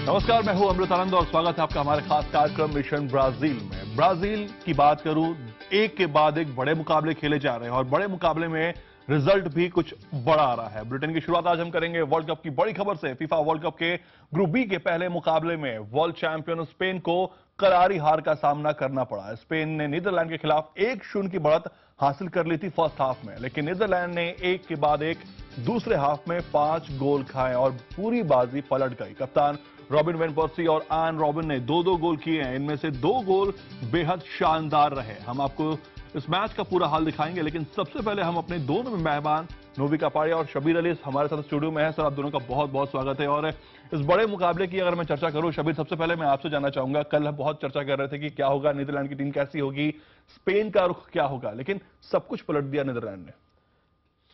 नमस्कार, मैं हूं अमृत आनंद और स्वागत है आपका हमारे खास कार्यक्रम मिशन ब्राजील में। ब्राजील की बात करूं, एक के बाद एक बड़े मुकाबले खेले जा रहे हैं और बड़े मुकाबले में रिजल्ट भी कुछ बड़ा आ रहा है। बुलेटिन की शुरुआत आज हम करेंगे वर्ल्ड कप की बड़ी खबर से। फीफा वर्ल्ड कप के ग्रुप बी के पहले मुकाबले में वर्ल्ड चैंपियन स्पेन को करारी हार का सामना करना पड़ा। स्पेन ने नीदरलैंड के खिलाफ 1-0 की बढ़त हासिल कर ली थी फर्स्ट हाफ में, लेकिन नीदरलैंड ने एक के बाद एक दूसरे हाफ में 5 गोल खाए और पूरी बाजी पलट गई। कप्तान रॉबिन वैन पर्सी और आन रॉबिन ने 2-2 गोल किए हैं। इनमें से 2 गोल बेहद शानदार रहे। हम आपको इस मैच का पूरा हाल दिखाएंगे, लेकिन सबसे पहले हम अपने दोनों मेहमान नोवी कापाड़िया और शबीर अली हमारे साथ स्टूडियो में है। सर, आप दोनों का बहुत बहुत स्वागत है। और इस बड़े मुकाबले की अगर मैं चर्चा करूं, शबीर, सबसे पहले मैं आपसे जानना चाहूंगा, कल हम बहुत चर्चा कर रहे थे कि क्या होगा, नीदरलैंड की टीम कैसी होगी, स्पेन का रुख क्या होगा, लेकिन सब कुछ पलट दिया नीदरलैंड ने।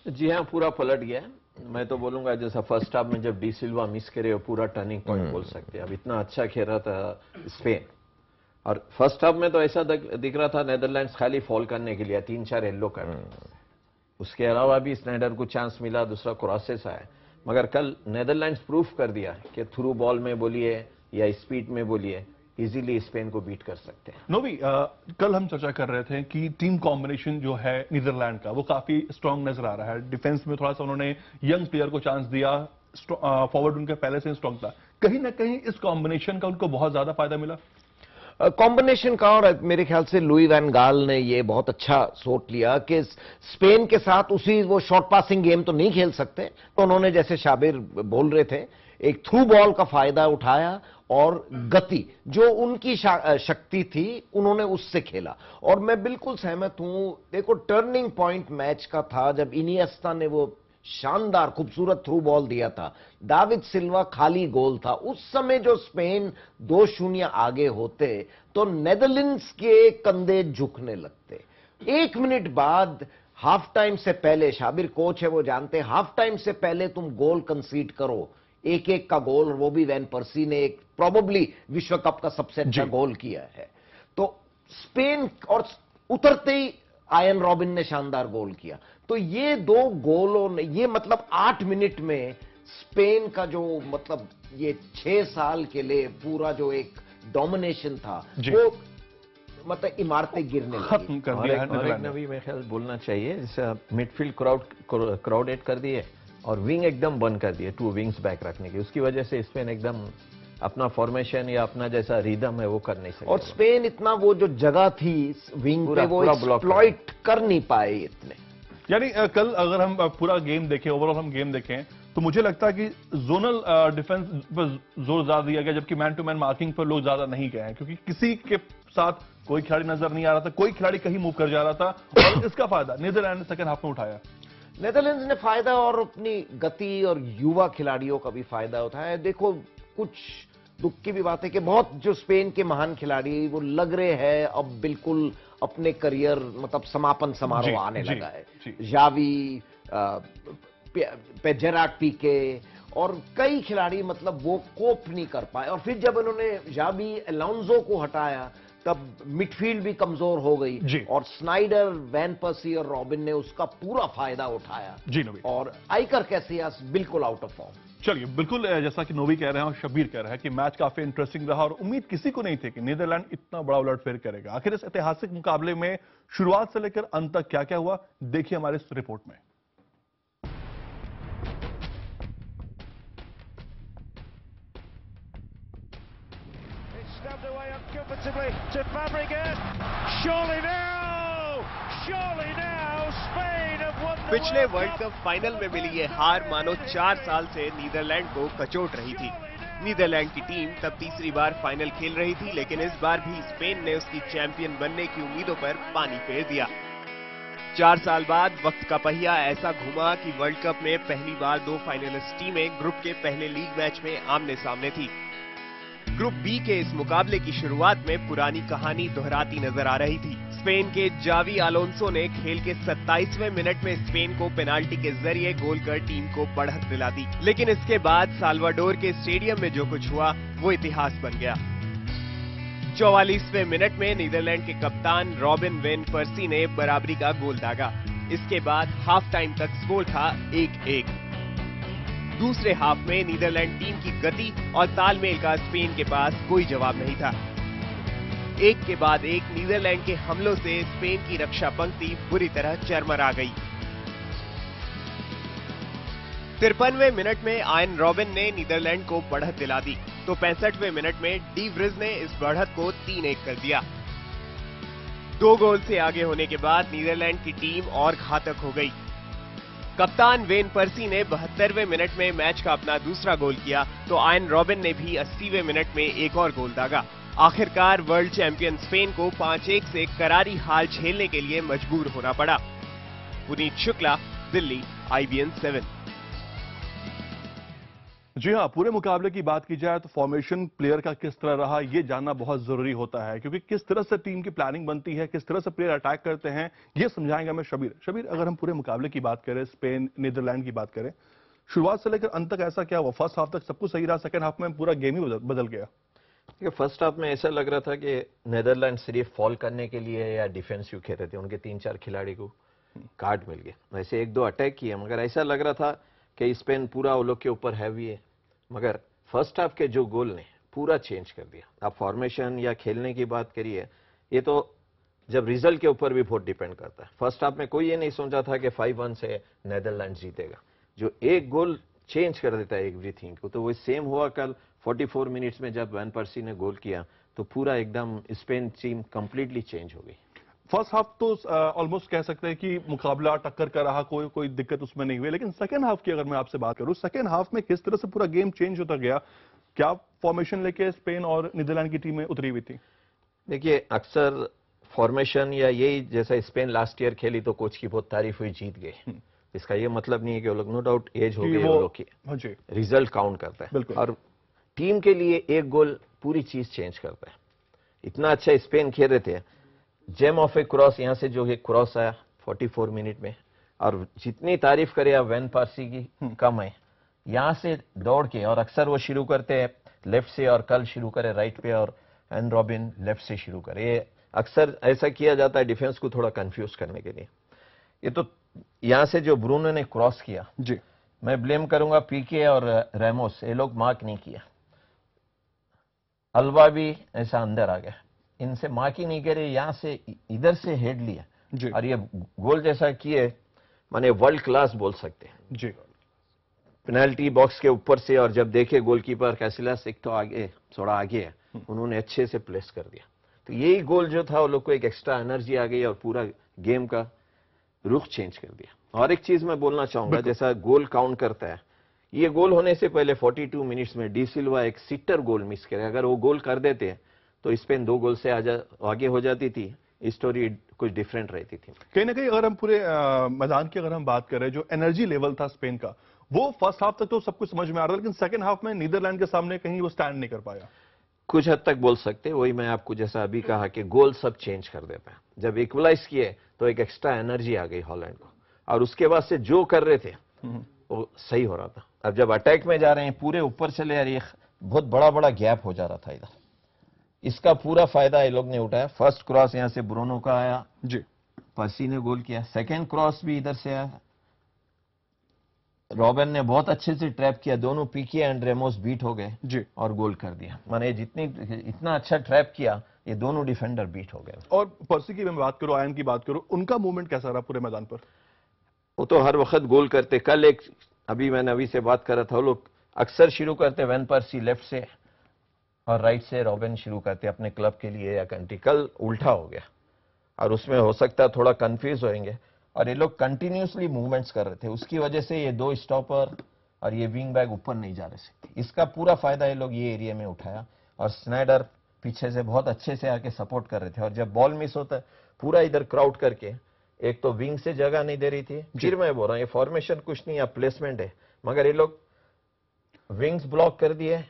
जी हाँ, पूरा पलट गया। मैं तो बोलूंगा जैसा फर्स्ट हाफ में जब डी सिल्वा मिस करे, पूरा टर्निंग पॉइंट बोल सकते हैं। अब इतना अच्छा खेल रहा था स्पेन, और फर्स्ट हाफ में तो ऐसा दिख रहा था नेदरलैंड्स खाली फॉल करने के लिए 3-4 येलो कार्ड। उसके अलावा भी स्नाइडर को चांस मिला, दूसरा क्रॉसेस आया, मगर कल नेदरलैंड्स प्रूफ कर दिया कि थ्रू बॉल में बोलिए या स्पीड में बोलिए इजीली स्पेन को बीट कर सकते हैं। नोवी, कल हम चर्चा कर रहे थे कि टीम कॉम्बिनेशन जो है नीदरलैंड का वो काफी स्ट्रांग नजर आ रहा है। डिफेंस में थोड़ा सा उन्होंने यंग प्लेयर को चांस दिया, फॉरवर्ड उनका पहले से स्ट्रांग था। कहीं ना कहीं इस कॉम्बिनेशन का उनको बहुत ज्यादा फायदा मिला कॉम्बिनेशन का। और मेरे ख्याल से लुई वैन गाल ने ये बहुत अच्छा सोच लिया कि स्पेन के साथ उसी वो शॉर्ट पासिंग गेम तो नहीं खेल सकते, तो उन्होंने जैसे शाबिर बोल रहे थे एक थ्रू बॉल का फायदा उठाया और गति जो उनकी शक्ति थी उन्होंने उससे खेला। और मैं बिल्कुल सहमत हूं। देखो, टर्निंग पॉइंट मैच का था जब इनिएस्टा ने वो शानदार खूबसूरत थ्रू बॉल दिया था, दाविद सिल्वा खाली गोल था। उस समय जो स्पेन 2-0 आगे होते तो नेदरलैंड्स के कंधे झुकने लगते। 1 मिनट बाद हाफ टाइम से पहले, शाबिर कोच है वो जानते हैं, हाफ टाइम से पहले तुम गोल कंसीड करो, 1-1 का गोल, वो भी वैन पर्सी ने एक प्रोबेबली विश्व कप का सबसे अच्छा गोल किया है। तो स्पेन, और उतरते ही आयन रॉबिन ने शानदार गोल किया। तो ये 2 गोलों ने, ये मतलब 8 मिनट में स्पेन का जो मतलब ये 6 साल के लिए पूरा जो एक डोमिनेशन था वो मतलब इमारतें गिरने लगी। नवी मेरे ख्याल बोलना चाहिए, जैसे मिडफील्ड क्राउडेड कर दिए और विंग एकदम बंद कर दिए, 2 विंग्स बैक रखने की। उसकी वजह से स्पेन एकदम अपना फॉर्मेशन या अपना जैसा रिदम है वो कर नहीं सके। और स्पेन इतना वो जो जगह थी विंग पे वो एक्सप्लॉइट कर नहीं पाए इतने। यानी कल अगर हम पूरा गेम देखें, ओवरऑल हम गेम देखें, तो मुझे लगता है कि जोनल डिफेंस पर जोर ज्यादा दिया गया, जबकि मैन टू मैन मार्किंग पर लोग ज्यादा नहीं गए हैं, क्योंकि किसी के साथ कोई खिलाड़ी नजर नहीं आ रहा था, कोई खिलाड़ी कहीं मूव कर जा रहा था, और इसका फायदा नीदरलैंड ने सेकंड हाफ में उठाया। नेदरलैंड्स ने फायदा और अपनी गति और युवा खिलाड़ियों का भी फायदा उठाया। देखो, कुछ दुख की भी बात है कि बहुत जो स्पेन के महान खिलाड़ी वो लग रहे हैं अब बिल्कुल अपने करियर मतलब समापन समारोह आने लगा है। जावी, जेरार्ड पीके और कई खिलाड़ी मतलब वो कोप नहीं कर पाए। और फिर जब उन्होंने जावी अलोंसो को हटाया तब मिडफील्ड भी कमजोर हो गई और स्नाइडर, वैन पर्सी और रॉबिन ने उसका पूरा फायदा उठाया। और आइकर कैसियास बिल्कुल आउट ऑफ फॉर्म। चलिए, बिल्कुल जैसा कि नोवी कह रहे हैं और शबीर कह रहा है कि मैच काफी इंटरेस्टिंग रहा और उम्मीद किसी को नहीं थी कि नीदरलैंड इतना बड़ा उलटफेर करेगा। आखिर इस ऐतिहासिक मुकाबले में शुरुआत से लेकर अंत तक क्या क्या हुआ, देखिए हमारे इस रिपोर्ट में। पिछले वर्ल्ड कप फाइनल में मिली ये हार मानो 4 साल से नीदरलैंड को कचोट रही थी। नीदरलैंड की टीम तब तीसरी बार फाइनल खेल रही थी, लेकिन इस बार भी स्पेन ने उसकी चैंपियन बनने की उम्मीदों पर पानी फेर दिया। 4 साल बाद वक्त का पहिया ऐसा घुमा कि वर्ल्ड कप में पहली बार 2 फाइनलिस्ट टीमें ग्रुप के पहले लीग मैच में आमने सामने थी। ग्रुप बी के इस मुकाबले की शुरुआत में पुरानी कहानी दोहराती नजर आ रही थी। स्पेन के जावी अलोंसो ने खेल के 27वें मिनट में स्पेन को पेनाल्टी के जरिए गोल कर टीम को बढ़त दिला दी, लेकिन इसके बाद साल्वाडोर के स्टेडियम में जो कुछ हुआ वो इतिहास बन गया। 44वें मिनट में नीदरलैंड के कप्तान रॉबिन वैन पर्सी ने बराबरी का गोल दागा। इसके बाद हाफ टाइम तक स्कोर था 1-1। दूसरे हाफ में नीदरलैंड टीम की गति और तालमेल का स्पेन के पास कोई जवाब नहीं था। एक के बाद एक नीदरलैंड के हमलों से स्पेन की रक्षा पंक्ति बुरी तरह चरमरा गई। 53वें मिनट में आयन रॉबिन ने नीदरलैंड को बढ़त दिला दी, तो 65वें मिनट में डी व्रिज ने इस बढ़त को 3-1 कर दिया। 2 गोल से आगे होने के बाद नीदरलैंड की टीम और घातक हो गई। कप्तान वेन पर्सी ने 72वें मिनट में मैच का अपना दूसरा गोल किया, तो आयन रॉबिन ने भी 80वें मिनट में एक और गोल दागा। आखिरकार वर्ल्ड चैंपियन स्पेन को 5-1 से करारी हार झेलने के लिए मजबूर होना पड़ा। पुनीत शुक्ला, दिल्ली, IBN 7। जी हाँ, पूरे मुकाबले की बात की जाए तो फॉर्मेशन प्लेयर का किस तरह रहा ये जानना बहुत जरूरी होता है, क्योंकि किस तरह से टीम की प्लानिंग बनती है, किस तरह से प्लेयर अटैक करते हैं, ये समझाएंगे मैं शबीर। अगर हम पूरे मुकाबले की बात करें, स्पेन नीदरलैंड की बात करें, शुरुआत से लेकर अंत तक ऐसा क्या हुआ? फर्स्ट हाफ तक सब कुछ सही रहा, सेकंड हाफ में पूरा गेम ही बदल गया। फर्स्ट हाफ में ऐसा लग रहा था कि नीदरलैंड सिर्फ फॉल करने के लिए या डिफेंसिव खेल रहे थे, उनके 3-4 खिलाड़ी को कार्ड मिल गए। वैसे 1-2 अटैक किए, मगर ऐसा लग रहा था कि स्पेन पूरा वो लोग के ऊपर हैवी है। मगर फर्स्ट हाफ के जो गोल ने पूरा चेंज कर दिया। आप फॉर्मेशन या खेलने की बात करिए, ये तो जब रिजल्ट के ऊपर भी बहुत डिपेंड करता है। फर्स्ट हाफ में कोई ये नहीं सोचा था कि 5-1 से नीदरलैंड जीतेगा। जो एक गोल चेंज कर देता है एवरीथिंग को, तो वो सेम हुआ कल 44 मिनट्स में जब वैन पर्सी ने गोल किया, तो पूरा एकदम स्पेन टीम कंप्लीटली चेंज हो गई। फर्स्ट हाफ तो ऑलमोस्ट कह सकते हैं कि मुकाबला टक्कर का रहा, कोई दिक्कत उसमें नहीं हुई। लेकिन सेकंड हाफ की अगर मैं आपसे बात करूं, सेकंड हाफ में किस तरह से पूरा गेम चेंज होता गया? क्या फॉर्मेशन लेके स्पेन और नीदरलैंड की टीमें उतरी हुई थी? देखिए, अक्सर फॉर्मेशन या यही जैसा स्पेन लास्ट ईयर खेली तो कोच की बहुत तारीफ हुई, जीत गए। इसका ये मतलब नहीं है कि वो लोग, नो डाउट एज हो गए वो लोग की, रिजल्ट काउंट करता है। और टीम के लिए एक गोल पूरी चीज चेंज करता है। इतना अच्छा स्पेन खेल रहे थे, जेम ऑफ ए क्रॉस, यहां से जो एक क्रॉस आया 44 मिनट में, और जितनी तारीफ करे आप वैन पार्सी की कम है। यहां से दौड़ के, और अक्सर वो शुरू करते हैं लेफ्ट से, और कल शुरू करे राइट पे, और एन रॉबिन लेफ्ट से शुरू करे। ये अक्सर ऐसा किया जाता है डिफेंस को थोड़ा कंफ्यूज करने के लिए। ये तो यहां से जो ब्रूनो ने क्रॉस किया जी, मैं ब्लेम करूंगा पीके और रेमोस, ये लोग मार्क नहीं किया। अल्वा भी ऐसा अंदर आ गया, इनसे मार्क ही नहीं करे, यहां से इधर से हेड लिया जी, और ये गोल जैसा किए, माने वर्ल्ड क्लास बोल सकते हैं जी। पेनल्टी बॉक्स के ऊपर से, और जब देखे गोलकीपर कैसिलास एक तो आगे, थोड़ा आगे है, उन्होंने अच्छे से प्लेस कर दिया। तो यही गोल जो था, वो लोग को एक एक्स्ट्रा एनर्जी आ गई और पूरा गेम का रुख चेंज कर दिया। और एक चीज मैं बोलना चाहूंगा, जैसा गोल काउंट करता है, ये गोल होने से पहले 42 मिनट्स में डी सिल्वा एक सिटर गोल मिस करे। अगर वो गोल कर देते तो स्पेन 2 गोल से आगे हो जाती थी, स्टोरी कुछ डिफरेंट रहती थी। कहीं ना कहीं अगर हम पूरे मैदान की अगर हम बात करें, जो एनर्जी लेवल था स्पेन का, वो फर्स्ट हाफ तक तो सब कुछ समझ में आ रहा था, लेकिन सेकंड हाफ में नीदरलैंड के सामने कहीं वो स्टैंड नहीं कर पाया। कुछ हद तक बोल सकते, वही मैं आपको जैसा अभी कहा कि गोल सब चेंज कर देता है। जब इक्वलाइज किए तो एक एक्स्ट्रा एनर्जी आ गई हॉलैंड को, और उसके बाद से जो कर रहे थे वो सही हो रहा था। अब जब अटैक में जा रहे हैं, पूरे ऊपर चले आ रही है, बहुत बड़ा गैप हो जा रहा था इधर, इसका पूरा फायदा ये लोग ने उठाया। फर्स्ट क्रॉस यहां से ब्रूनो का आया जी, पर्सी ने गोल किया। सेकंड क्रॉस भी इधर से आया, रॉबिन ने बहुत अच्छे से ट्रैप किया, दोनों पीके एंड रेमोस बीट हो गए जी, और गोल कर दिया। माने इतना अच्छा ट्रैप किया, ये दोनों डिफेंडर बीट हो गए। और पर्सी की मैं बात करूं, आयन की बात करूं, उनका मूवमेंट कैसा रहा पूरे मैदान पर? वो तो हर वक्त गोल करते। कल एक, अभी मैं नवी से बात कर रहा था, वो लोग अक्सर शुरू करते वैन पर्सी लेफ्ट से, और राइट से रॉबिन शुरू करते अपने क्लब के लिए या कंट्री। कल उल्टा हो गया, और उसमें हो सकता है थोड़ा कंफ्यूज होंगे, और ये लोग कंटिन्यूसली मूवमेंट्स कर रहे थे, उसकी वजह से ये 2 स्टॉपर और ये विंग बैग ऊपर नहीं जा रहे थे। इसका पूरा फायदा ये लोग ये एरिया में उठाया, और स्नाइडर पीछे से बहुत अच्छे से आके सपोर्ट कर रहे थे। और जब बॉल मिस होता है, पूरा इधर क्राउड करके, एक तो विंग से जगह नहीं दे रही थी, फिर मैं बोल रहा हूँ ये फॉर्मेशन कुछ नहीं, या प्लेसमेंट है, मगर ये लोग विंग्स ब्लॉक कर दिए,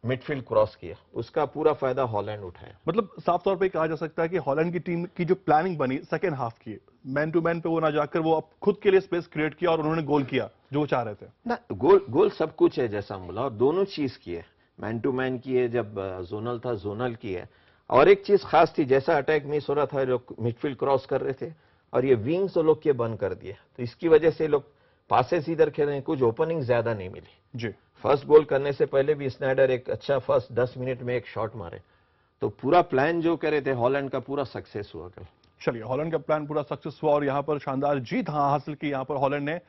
मिडफील्ड क्रॉस किया, उसका पूरा फायदा हॉलैंड उठाया। मतलब साफ तौर पे कहा जा सकता है कि हॉलैंड की टीम की जो प्लानिंग बनी सेकंड हाफ की, मैन टू मैन पे वो ना जाकर वो अब खुद के लिए स्पेस क्रिएट किया, और उन्होंने गोल किया जो वो चाह रहे थे ना। गोल सब कुछ है जैसा हम बोला, और दोनों चीज की है, मैन टू मैन की है, जब जोनल था जोनल की है। और एक चीज खास थी, जैसा अटैक मिस हो रहा था, लोग मिडफील्ड क्रॉस कर रहे थे, और ये विंग्स लोग के बंद कर दिए, तो इसकी वजह से लोग पासेस इधर खेले, कुछ ओपनिंग ज्यादा नहीं मिली। जी, फर्स्ट गोल करने से पहले भी स्नाइडर एक अच्छा फर्स्ट 10 मिनट में एक शॉट मारे, तो पूरा प्लान जो करे थे हॉलैंड का पूरा सक्सेस हुआ कल। चलिए, हॉलैंड का प्लान पूरा सक्सेस हुआ और यहां पर शानदार जीत हासिल की यहां पर हॉलैंड ने।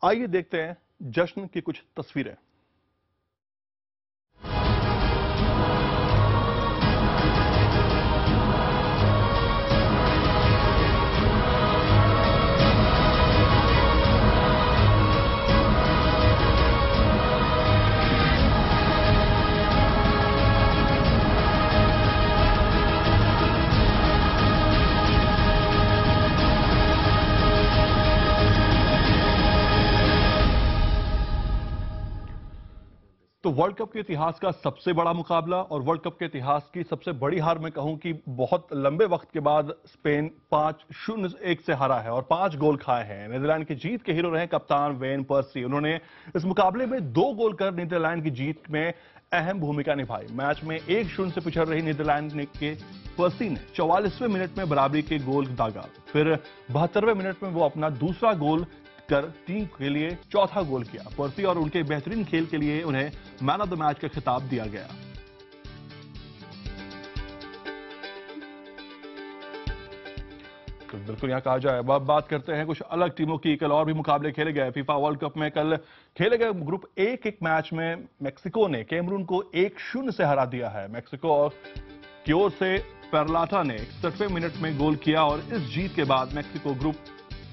आइए देखते हैं जश्न की कुछ तस्वीरें। तो वर्ल्ड कप के इतिहास का सबसे बड़ा मुकाबला और वर्ल्ड कप के इतिहास की सबसे बड़ी हार, मैं कहूं कि बहुत लंबे वक्त के बाद स्पेन 5-0 से हारा है और 5 गोल खाए हैं। नीदरलैंड की जीत के हीरो रहे कप्तान वेन पर्सी। उन्होंने इस मुकाबले में 2 गोल कर नीदरलैंड की जीत में अहम भूमिका निभाई। मैच में 1-0 से पिछड़ रही नीदरलैंड के पर्सी ने 44वें मिनट में बराबरी के गोल दागा। फिर 72वें मिनट में वो अपना दूसरा गोल कर टीम के लिए चौथा गोल किया। पर्सी और उनके बेहतरीन खेल के लिए उन्हें मैन ऑफ द मैच का खिताब दिया गया। तो बिल्कुल यहां कहा जाए। अब बात करते हैं कुछ अलग टीमों की। कल और भी मुकाबले खेले गए फीफा वर्ल्ड कप में। कल खेले गए ग्रुप ए के मैच में मेक्सिको ने कैमरून को 1-0 से हरा दिया है। मेक्सिको की ओर से पेरलाटा ने 61वें मिनट में गोल किया और इस जीत के बाद मेक्सिको ग्रुप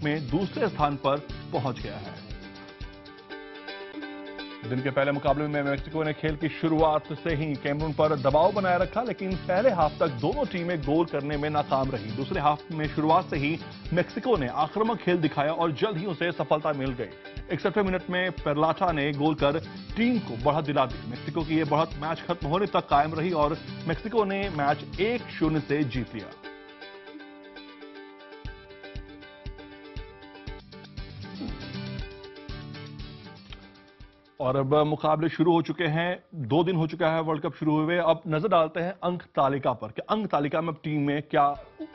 में दूसरे स्थान पर पहुंच गया है। दिन के पहले मुकाबले में मेक्सिको ने खेल की शुरुआत से ही कैमरून पर दबाव बनाए रखा, लेकिन पहले हाफ तक दोनों टीमें गोल करने में नाकाम रही। दूसरे हाफ में शुरुआत से ही मेक्सिको ने आक्रामक खेल दिखाया और जल्द ही उसे सफलता मिल गई। 61वें मिनट में पेरलाटा ने गोल कर टीम को बढ़त दिला दी। मेक्सिको की यह बढ़त मैच खत्म होने तक कायम रही और मेक्सिको ने मैच 1-0 से जीत लिया। और अब मुकाबले शुरू हो चुके हैं। 2 दिन हो चुका है वर्ल्ड कप शुरू हुए। अब नजर डालते हैं अंक तालिका पर कि अंक तालिका में अब टीम में क्या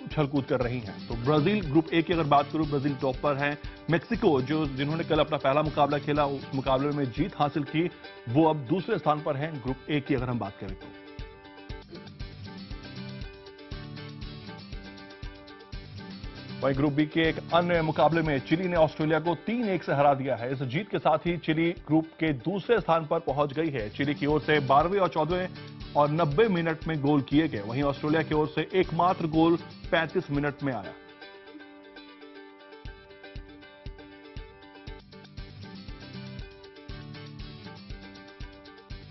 उछल-कूद कर रही हैं। तो ब्राजील ग्रुप ए की अगर बात करूं, ब्राजील टॉप पर है। मेक्सिको जिन्होंने कल अपना पहला मुकाबला खेला, उस मुकाबले में जीत हासिल की, वो अब दूसरे स्थान पर है ग्रुप ए की अगर हम बात करें तो। वहीं ग्रुप बी के एक अन्य मुकाबले में चिली ने ऑस्ट्रेलिया को 3-1 से हरा दिया है। इस जीत के साथ ही चिली ग्रुप के दूसरे स्थान पर पहुंच गई है। चिली की ओर से 12वें और 14वें और 90 मिनट में गोल किए गए। वहीं ऑस्ट्रेलिया की ओर से एकमात्र गोल 35 मिनट में आया।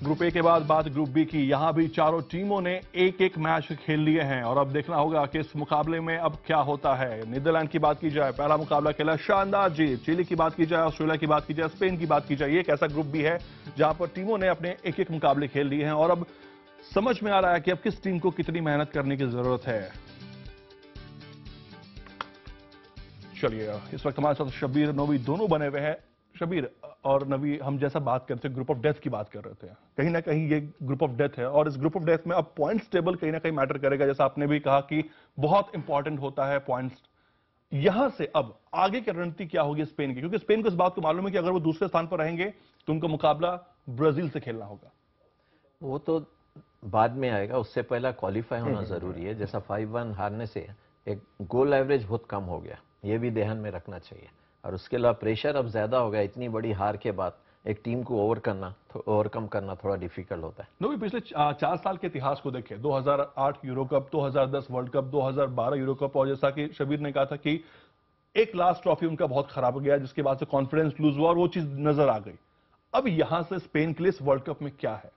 ग्रुप ए के बाद बात ग्रुप बी की। यहां भी चारों टीमों ने एक-एक मैच खेल लिए हैं और अब देखना होगा कि इस मुकाबले में अब क्या होता है। नीदरलैंड की बात की जाए, पहला मुकाबला खेला, शानदार जीत। चिली की बात की जाए, ऑस्ट्रेलिया की बात की जाए, स्पेन की बात की जाए, ये एक ऐसा ग्रुप भी है जहां पर टीमों ने अपने एक-एक मुकाबले खेल लिए हैं और अब समझ में आ रहा है कि अब किस टीम को कितनी मेहनत करने की जरूरत है। चलिए, इस वक्त हमारे साथ शबीर, नवी दोनों बने हुए हैं। शबीर और नवी, हम जैसा बात करते हैं ग्रुप ऑफ डेथ की बात कर रहे थे, कहीं ना कहीं ये ग्रुप ऑफ डेथ है और इस ग्रुप ऑफ डेथ में अब पॉइंट्स टेबल कहीं ना कहीं मैटर करेगा। जैसा आपने भी कहा कि बहुत इंपॉर्टेंट होता है पॉइंट्स। यहां से अब आगे की रणनीति क्या होगी स्पेन की, क्योंकि स्पेन को इस बात को मालूम है कि अगर वो दूसरे स्थान पर रहेंगे तो उनका मुकाबला ब्राजील से खेलना होगा। वो तो बाद में आएगा, उससे पहला क्वालिफाई होना जरूरी है। जैसा 5-1 हारने से एक गोल एवरेज बहुत कम हो गया, ये भी ध्यान में रखना चाहिए। और उसके अलावा प्रेशर अब ज्यादा हो गया। इतनी बड़ी हार के बाद एक टीम को ओवरकम करना थोड़ा डिफिकल्ट होता है। नवी, पिछले 4 साल के इतिहास को देखें, 2008 euro cup, 2010 world cup, 2012 euro cup, और जैसा कि शबीर ने कहा था कि एक लास्ट ट्रॉफी उनका बहुत खराब हो गया, जिसके बाद से कॉन्फिडेंस लूज हुआ और वो चीज नजर आ गई। अब यहां से स्पेन के लिए इस वर्ल्ड कप में क्या है?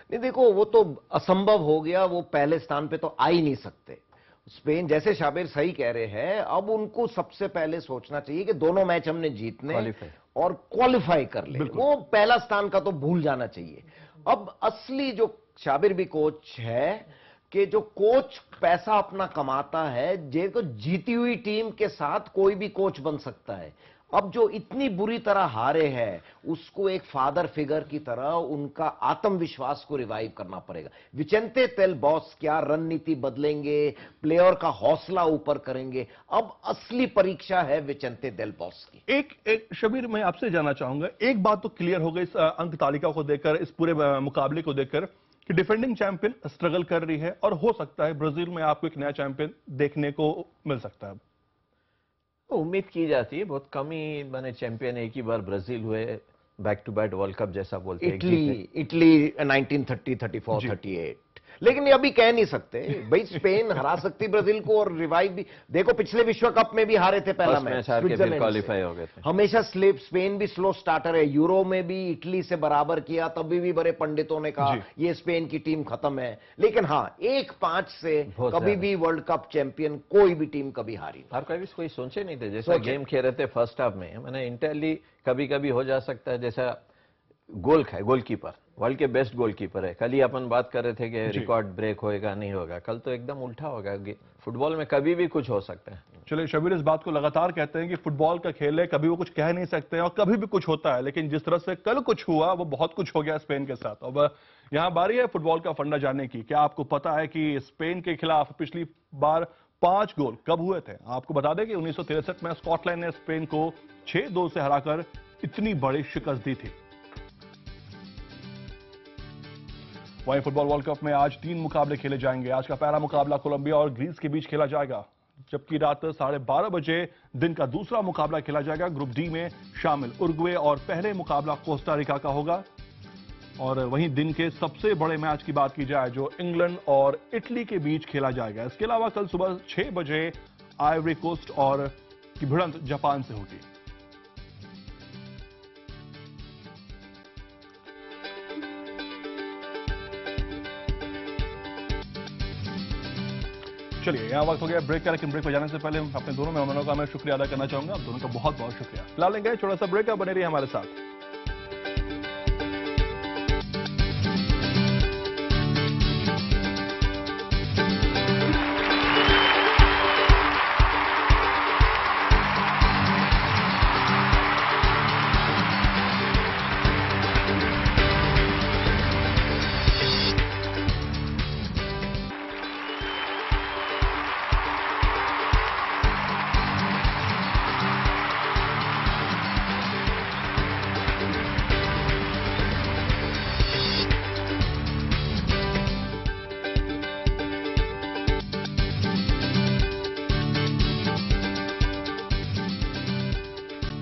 नहीं, देखो, वो तो असंभव हो गया, वो पहले स्थान पे तो आ ही नहीं सकते। स्पेन, जैसे शाबिर सही कह रहे हैं, अब उनको सबसे पहले सोचना चाहिए कि दोनों मैच हमने जीतने और क्वालिफाई कर ले। वो पहला स्थान का तो भूल जाना चाहिए। अब असली जो शाबिर भी कोच है कि जो कोच पैसा अपना कमाता है, जो जीती हुई टीम के साथ कोई भी कोच बन सकता है। अब जो इतनी बुरी तरह हारे हैं उसको एक फादर फिगर की तरह उनका आत्मविश्वास को रिवाइव करना पड़ेगा। विचेंते देल बॉस क्या रणनीति बदलेंगे, प्लेयर का हौसला ऊपर करेंगे, अब असली परीक्षा है विचेंते देल बॉस की। एक शबीर, मैं आपसे जानना चाहूंगा, एक बात तो क्लियर हो गई इस अंक तालिका को देखकर, इस पूरे मुकाबले को देखकर, कि डिफेंडिंग चैंपियन स्ट्रगल कर रही है और हो सकता है ब्राजील में आपको एक नया चैंपियन देखने को मिल सकता है। उम्मीद की जाती है, बहुत कम ही बने चैंपियन एक ही बार ब्राजील हुए, back to back world cup जैसा बोलते हैं। इटली 1930, 34, 38, लेकिन ये अभी कह नहीं सकते भाई स्पेन हरा सकती ब्राजील को और रिवाइव भी। देखो पिछले विश्व कप में भी हारे थे पहला मैच, फिर क्वालिफाई हो गए थे। हमेशा स्पेन भी स्लो स्टार्टर है, यूरो में भी इटली से बराबर किया, तभी भी बड़े पंडितों ने कहा ये स्पेन की टीम खत्म है। लेकिन हाँ, 1-5 से कभी भी वर्ल्ड कप चैंपियन कोई भी टीम कभी हारी और कभी कोई सोचे नहीं थे। जैसा गेम खेल रहे थे फर्स्ट हाफ में, मैंने इंटरली कभी कभी हो जा सकता है, जैसा गोलकीपर वर्ल्ड के बेस्ट गोलकीपर है। कल ही अपन बात कर रहे थे कि रिकॉर्ड ब्रेक होएगा नहीं होगा, कल तो एकदम उल्टा होगा। फुटबॉल में कभी भी कुछ हो सकता है। चलिए शबीर, इस बात को लगातार कहते हैं कि फुटबॉल का खेल है, कभी वो कुछ कह नहीं सकते और कभी भी कुछ होता है, लेकिन जिस तरह से कल कुछ हुआ वो बहुत कुछ हो गया स्पेन के साथ। अब यहां बारी है फुटबॉल का फंडा जानने की। क्या आपको पता है कि स्पेन के खिलाफ पिछली बार 5 गोल कब हुए थे? आपको बता दें कि 1963 में स्कॉटलैंड ने स्पेन को 6-2 से हराकर इतनी बड़ी शिकस्त दी थी। वहीं फुटबॉल वर्ल्ड कप में आज 3 मुकाबले खेले जाएंगे। आज का पहला मुकाबला कोलंबिया और ग्रीस के बीच खेला जाएगा, जबकि रात 12:30 बजे दिन का दूसरा मुकाबला खेला जाएगा। ग्रुप डी में शामिल उरुग्वे और पहले मुकाबला कोस्टा रिका का होगा। और वहीं दिन के सबसे बड़े मैच की बात की जाए जो इंग्लैंड और इटली के बीच खेला जाएगा। इसके अलावा कल सुबह 6 बजे आइवरी कोस्ट और की भिड़ंत जापान से होगी। चलिए, यहाँ वक्त हो गया ब्रेक का, लेकिन ब्रेक पर जाने से पहले अपने दोनों मेहमानों का मैं शुक्रिया अदा करना चाहूंगा। आप दोनों का बहुत बहुत शुक्रिया। फिलहाल लेंगे छोटा सा ब्रेक, बने रहिए हमारे साथ।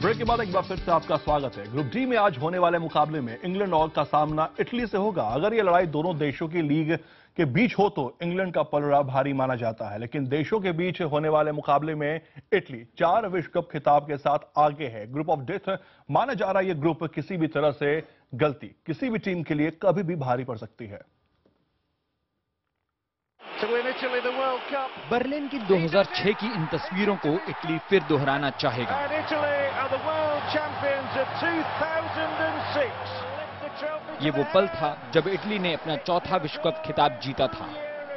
ब्रेक के बाद एक बार फिर से आपका स्वागत है। ग्रुप डी में आज होने वाले मुकाबले में इंग्लैंड और का सामना इटली से होगा। अगर यह लड़ाई दोनों देशों की लीग के बीच हो तो इंग्लैंड का पलड़ा भारी माना जाता है, लेकिन देशों के बीच होने वाले मुकाबले में इटली 4 विश्व कप खिताब के साथ आगे है। ग्रुप ऑफ डेथ माना जा रहा है। यह ग्रुप किसी भी तरह से गलती किसी भी टीम के लिए कभी भी भारी पड़ सकती है। बर्लिन की 2006 की इन तस्वीरों को इटली फिर दोहराना चाहेगा। ये वो पल था जब इटली ने अपना चौथा विश्व कप खिताब जीता था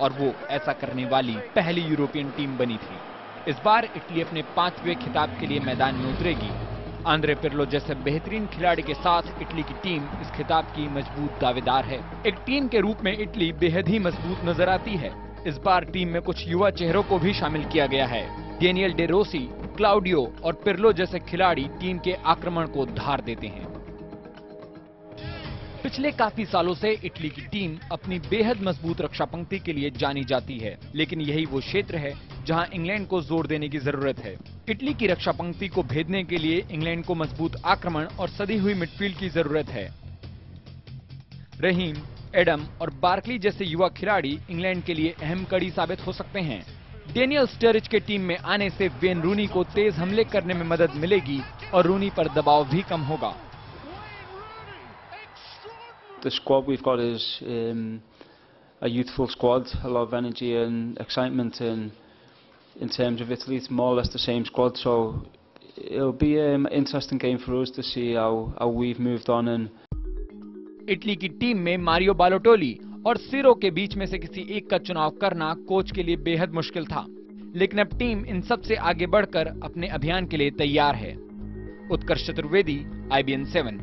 और वो ऐसा करने वाली पहली यूरोपियन टीम बनी थी। इस बार इटली अपने 5वें खिताब के लिए मैदान में उतरेगी। आंद्रे पिर्लो जैसे बेहतरीन खिलाड़ी के साथ इटली की टीम इस खिताब की मजबूत दावेदार है। एक टीम के रूप में इटली बेहद ही मजबूत नजर आती है। इस बार टीम में कुछ युवा चेहरों को भी शामिल किया गया है। डेनियल डे रोसी, क्लाउडियो और पिर्लो जैसे खिलाड़ी टीम के आक्रमण को धार देते हैं। पिछले काफी सालों से इटली की टीम अपनी बेहद मजबूत रक्षा पंक्ति के लिए जानी जाती है, लेकिन यही वो क्षेत्र है जहां इंग्लैंड को जोर देने की जरूरत है। इटली की रक्षा पंक्ति को भेदने के लिए इंग्लैंड को मजबूत आक्रमण और सदी हुई मिडफील्ड की जरूरत है। रहीम, एडम और बार्कली जैसे युवा खिलाड़ी इंग्लैंड के लिए अहम कड़ी साबित हो सकते हैं। डेनियल स्टरिज के टीम में आने से वेन रूनी को तेज हमले करने में मदद मिलेगी और रूनी पर दबाव भी कम होगा। The squad we've got is a youthful squad, a lot of energy and excitement, and in terms of Italy, it's more or less the same squad. So it'll be an interesting game for us to see how we've moved on. And Italy की team में Mario बालोटोली और सिरो के बीच में से किसी एक का चुनाव करना कोच के लिए बेहद मुश्किल था, लेकिन अब टीम इन सब से आगे बढ़कर अपने अभियान के लिए तैयार है। उत्कर्ष चतुर्वेदी, IBN 7।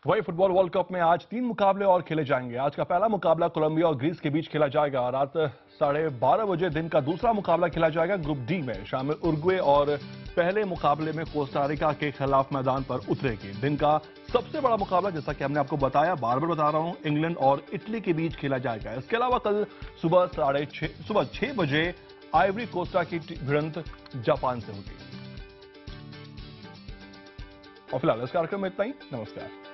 वही फुटबॉल वर्ल्ड कप में आज 3 मुकाबले और खेले जाएंगे। आज का पहला मुकाबला कोलंबिया और ग्रीस के बीच खेला जाएगा। रात 12:30 बजे दिन का दूसरा मुकाबला खेला जाएगा ग्रुप डी में। शाम में उरुग्वे और पहले मुकाबले में कोस्टारिका के खिलाफ मैदान पर उतरेगी। दिन का सबसे बड़ा मुकाबला, जैसा कि हमने आपको बताया, बार बार बता रहा हूं, इंग्लैंड और इटली के बीच खेला जाएगा। इसके अलावा कल सुबह 6 बजे आइवरी कोस्टा की भिड़ंत जापान से होगी। और फिलहाल इस कार्यक्रम में इतना ही। नमस्कार।